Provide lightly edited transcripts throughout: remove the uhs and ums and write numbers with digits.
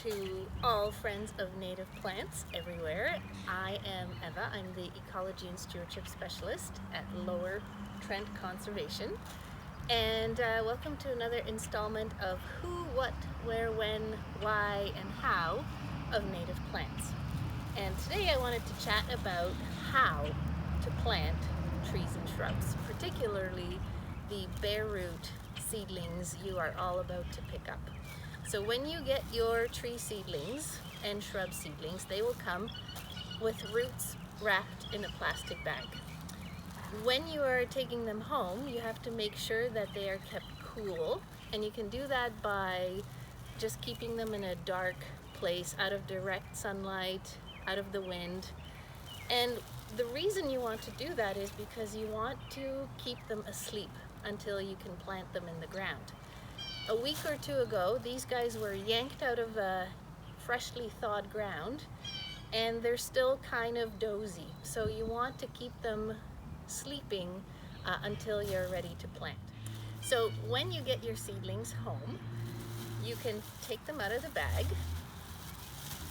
to all friends of native plants everywhere. I am Eva. I'm the Ecology and Stewardship Specialist at Lower Trent Conservation. And welcome to another installment of Who, What, Where, When, Why, and How of native plants. And today I wanted to chat about how to plant trees and shrubs, particularly the bare root seedlings you are all about to pick up. So when you get your tree seedlings and shrub seedlings, they will come with roots wrapped in a plastic bag. When you are taking them home, you have to make sure that they are kept cool, and you can do that by just keeping them in a dark place, out of direct sunlight, out of the wind. And the reason you want to do that is because you want to keep them asleep until you can plant them in the ground. A week or two ago, these guys were yanked out of freshly thawed ground, and they're still kind of dozy. So you want to keep them sleeping until you're ready to plant. So when you get your seedlings home, you can take them out of the bag.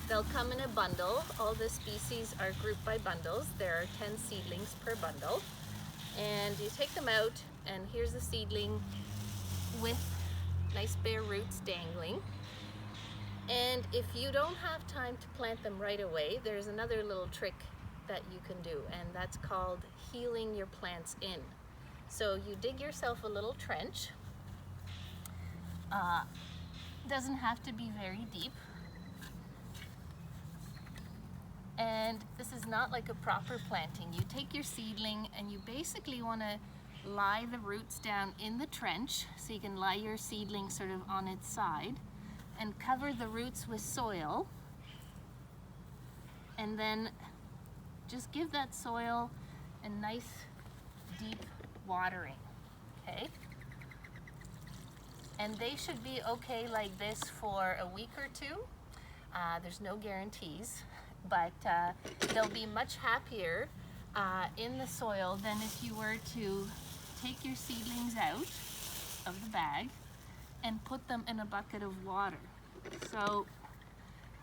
They'll come in a bundle. All the species are grouped by bundles. There are 10 seedlings per bundle. And you take them out, and here's the seedling with nice bare roots dangling. And if you don't have time to plant them right away, there's another little trick that you can do, and that's called heeling your plants in. So you dig yourself a little trench. Doesn't have to be very deep. And this is not like a proper planting. You take your seedling and you basically want to lie the roots down in the trench, so you can lie your seedling sort of on its side and cover the roots with soil, and then just give that soil a nice deep watering, okay? And they should be okay like this for a week or two. There's no guarantees, but they'll be much happier in the soil than if you were to take your seedlings out of the bag and put them in a bucket of water. So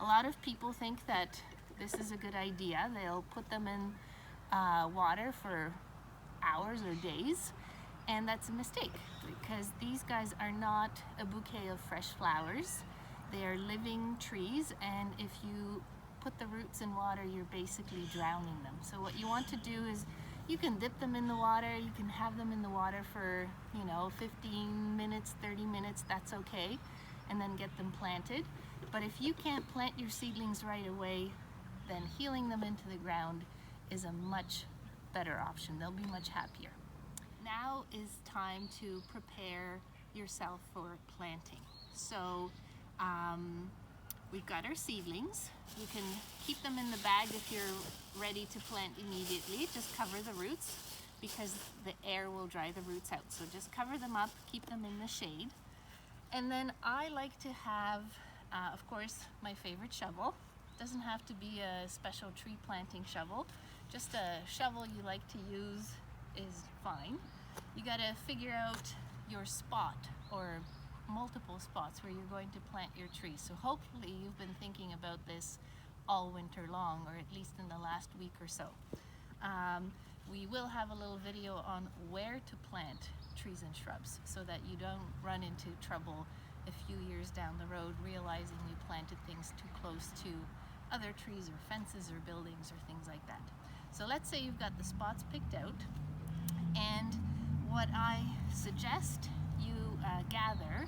a lot of people think that this is a good idea. They'll put them in water for hours or days, and that's a mistake, because these guys are not a bouquet of fresh flowers. They are living trees, and if you put the roots in water, you're basically drowning them. So what you want to do is you can dip them in the water, you can have them in the water for 15 minutes, 30 minutes, that's okay, and then get them planted. But if you can't plant your seedlings right away, then heeling them into the ground is a much better option. They'll be much happier. Now is time to prepare yourself for planting. So we've got our seedlings. You can keep them in the bag if you're ready to plant immediately. Just cover the roots, because the air will dry the roots out. So just cover them up, keep them in the shade. And then I like to have, of course, my favorite shovel. Doesn't have to be a special tree planting shovel. Just a shovel you like to use is fine. You gotta figure out your spot, or multiple spots where you're going to plant your tree. So hopefully you've been thinking about this all winter long, or at least in the last week or so. We will have a little video on where to plant trees and shrubs, so that you don't run into trouble a few years down the road realizing you planted things too close to other trees or fences or buildings or things like that. So let's say you've got the spots picked out, and what I suggest you gather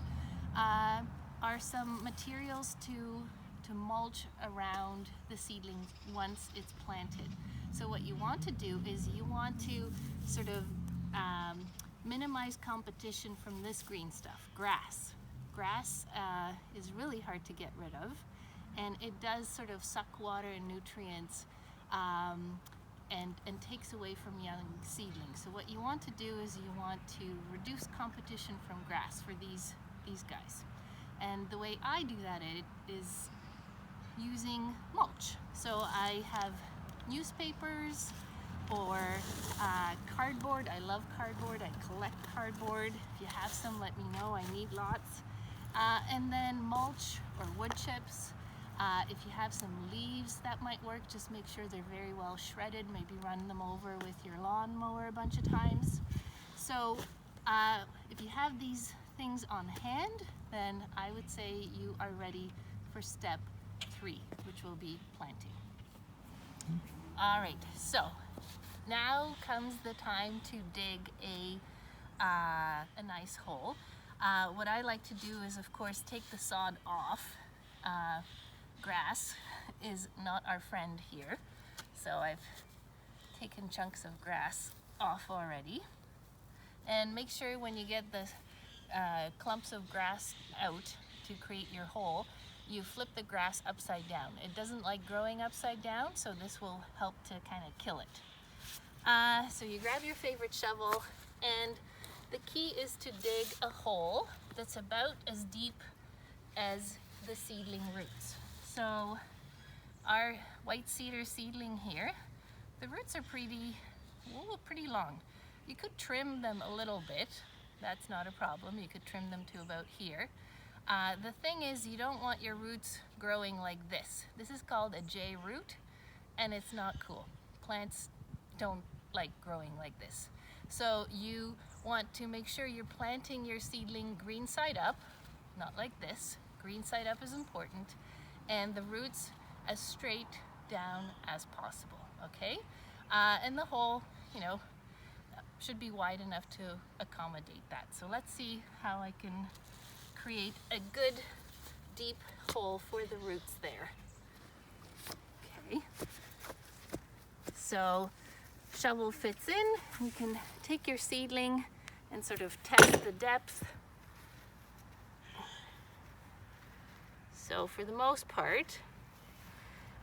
are some materials to mulch around the seedling once it's planted. So what you want to do is you want to sort of minimize competition from this green stuff, grass. Grass is really hard to get rid of, and it does sort of suck water and nutrients and takes away from young seedlings. So what you want to do is you want to reduce competition from grass for these guys. And the way I do that is using mulch. So I have newspapers or cardboard. I love cardboard. I collect cardboard. If you have some, let me know. I need lots. And then mulch or wood chips. If you have some leaves, that might work. Just make sure they're very well shredded. Maybe run them over with your lawnmower a bunch of times. So if you have these things on hand, then I would say you are ready for step 3, which will be planting. All right, so now comes the time to dig a nice hole. What I like to do is, of course, take the sod off. Grass is not our friend here, so I've taken chunks of grass off already. And make sure when you get the clumps of grass out to create your hole, you flip the grass upside down. It doesn't like growing upside down, so this will help to kind of kill it. So you grab your favorite shovel, and the key is to dig a hole that's about as deep as the seedling roots. So our white cedar seedling here, the roots are pretty long. You could trim them a little bit. That's not a problem. You could trim them to about here. The thing is, you don't want your roots growing like this. This is called a J root, and it's not cool. Plants don't like growing like this. So you want to make sure you're planting your seedling green side up, not like this. Green side up is important, and the roots as straight down as possible, okay? And the hole, should be wide enough to accommodate that. So let's see how I can create a good deep hole for the roots there. Okay, so shovel fits in. You can take your seedling and sort of test the depth. So for the most part,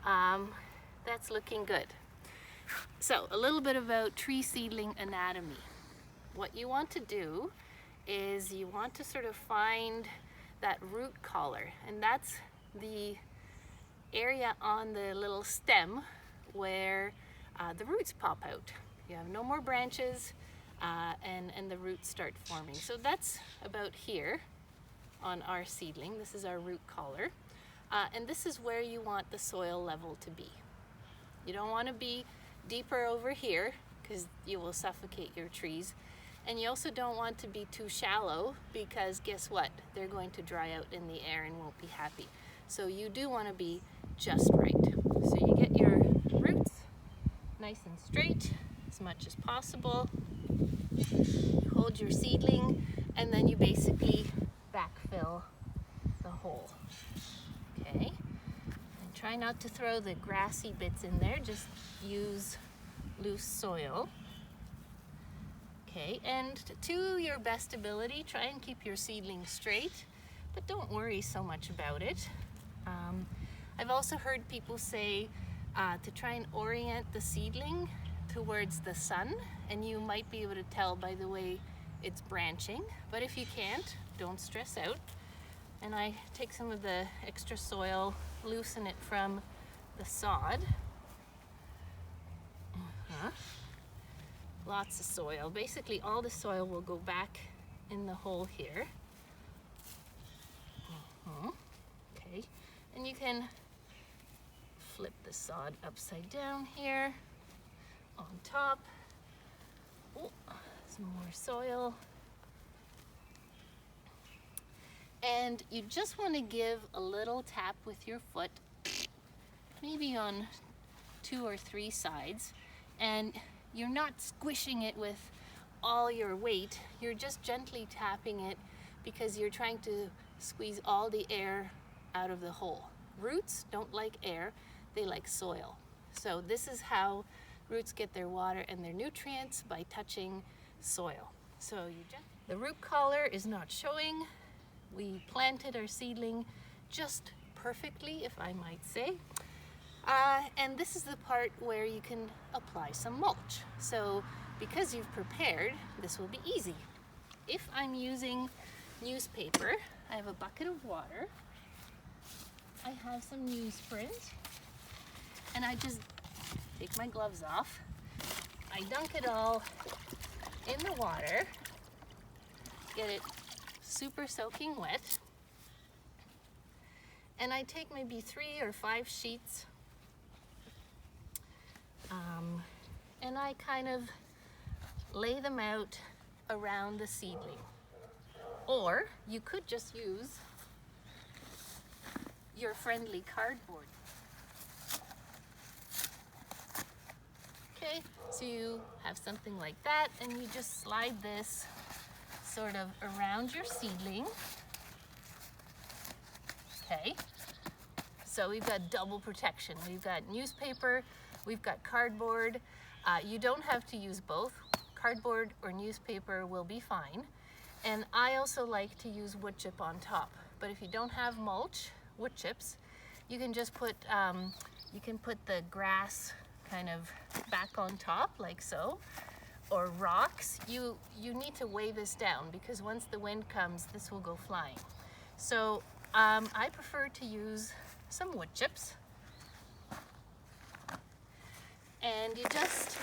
that's looking good. So a little bit about tree seedling anatomy. What you want to do is you want to sort of find that root collar, and that's the area on the little stem where the roots pop out. You have no more branches, and the roots start forming. So that's about here on our seedling. This is our root collar, and this is where you want the soil level to be. You don't want to be deeper over here because you will suffocate your trees, and you also don't want to be too shallow because guess what? They're going to dry out in the air and won't be happy. So you do want to be just right. So you get your roots nice and straight as much as possible. You hold your seedling, and then you basically backfill the hole. Okay, and try not to throw the grassy bits in there, just use loose soil. Okay, and to your best ability, try and keep your seedling straight, but don't worry so much about it. I've also heard people say to try and orient the seedling towards the sun, and you might be able to tell by the way it's branching, but if you can't, don't stress out. And I take some of the extra soil, loosen it from the sod. Lots of soil. Basically all the soil will go back in the hole here. Okay, and you can flip the sod upside down here on top. Oh, some more soil. And you just want to give a little tap with your foot, maybe on 2 or 3 sides, and you're not squishing it with all your weight. You're just gently tapping it because you're trying to squeeze all the air out of the hole. Roots don't like air, they like soil. So this is how roots get their water and their nutrients, by touching soil. So the root collar is not showing. We planted our seedling just perfectly, if I might say. And this is the part where you can apply some mulch. So because you've prepared, this will be easy. If I'm using newspaper, I have a bucket of water, I have some newsprint, and I just take my gloves off. I dunk it all in the water, get it super soaking wet, And I take maybe 3 or 5 sheets, and I kind of lay them out around the seedling. Or you could just use your friendly cardboard. Okay, so you have something like that, and you just slide this sort of around your seedling. Okay, so we've got double protection. We've got newspaper, we've got cardboard. You don't have to use both. Cardboard or newspaper will be fine. And I also like to use wood chip on top. But if you don't have mulch, wood chips, you can just put, you can put the grass kind of back on top like so, or rocks. You need to weigh this down because once the wind comes, this will go flying. So I prefer to use some wood chips. And you just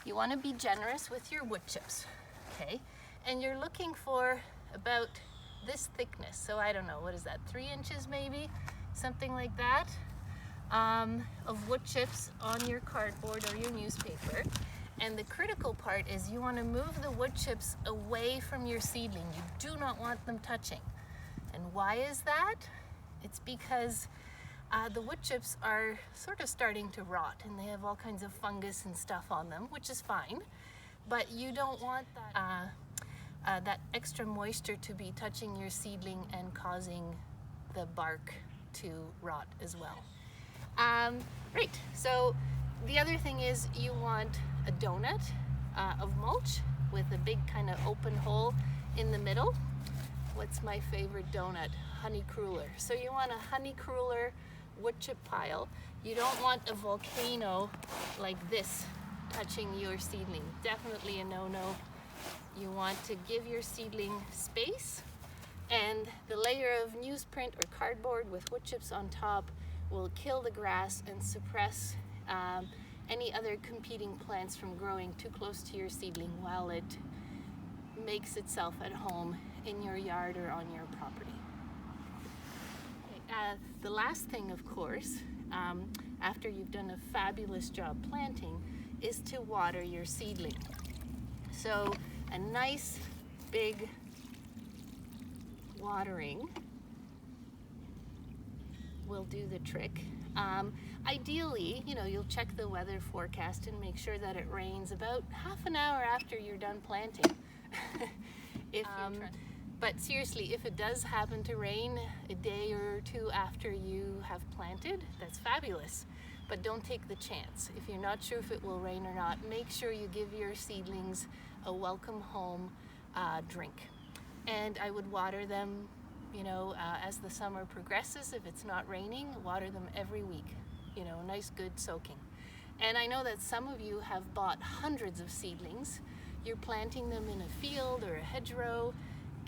you want to be generous with your wood chips, okay? And you're looking for about this thickness. So I don't know, what is that, 3 inches maybe? Something like that, of wood chips on your cardboard or your newspaper. And the critical part is you want to move the wood chips away from your seedling. You do not want them touching. And why is that? It's because the wood chips are sort of starting to rot and they have all kinds of fungus and stuff on them, which is fine, but you don't want that extra moisture to be touching your seedling and causing the bark to rot as well. Right, so the other thing is you want a donut of mulch with a big kind of open hole in the middle. What's my favorite donut? Honey cruller. So you want a honey cruller wood chip pile. You don't want a volcano like this touching your seedling. Definitely a no-no. You want to give your seedling space, and the layer of newsprint or cardboard with wood chips on top will kill the grass and suppress any other competing plants from growing too close to your seedling while it makes itself at home in your yard or on your property. The last thing, of course, after you've done a fabulous job planting, is to water your seedling. So a nice big watering will do the trick. Ideally, you'll check the weather forecast and make sure that it rains about half an hour after you're done planting. But seriously, if it does happen to rain a day or 2 after you have planted, that's fabulous. But don't take the chance. If you're not sure if it will rain or not, make sure you give your seedlings a welcome home drink. And I would water them, as the summer progresses. If it's not raining, water them every week. Nice good soaking. And I know that some of you have bought hundreds of seedlings. You're planting them in a field or a hedgerow,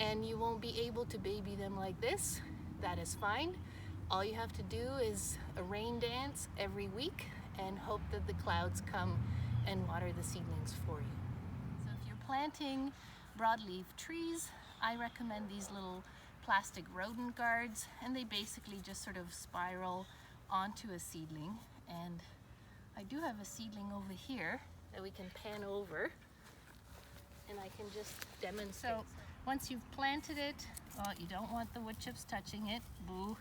and you won't be able to baby them like this. That is fine. All you have to do is a rain dance every week and hope that the clouds come and water the seedlings for you. So if you're planting broadleaf trees, I recommend these little plastic rodent guards, and they basically just sort of spiral onto a seedling. And I do have a seedling over here that we can pan over, and I can just demonstrate. So once you've planted it, well, you don't want the wood chips touching it, boo.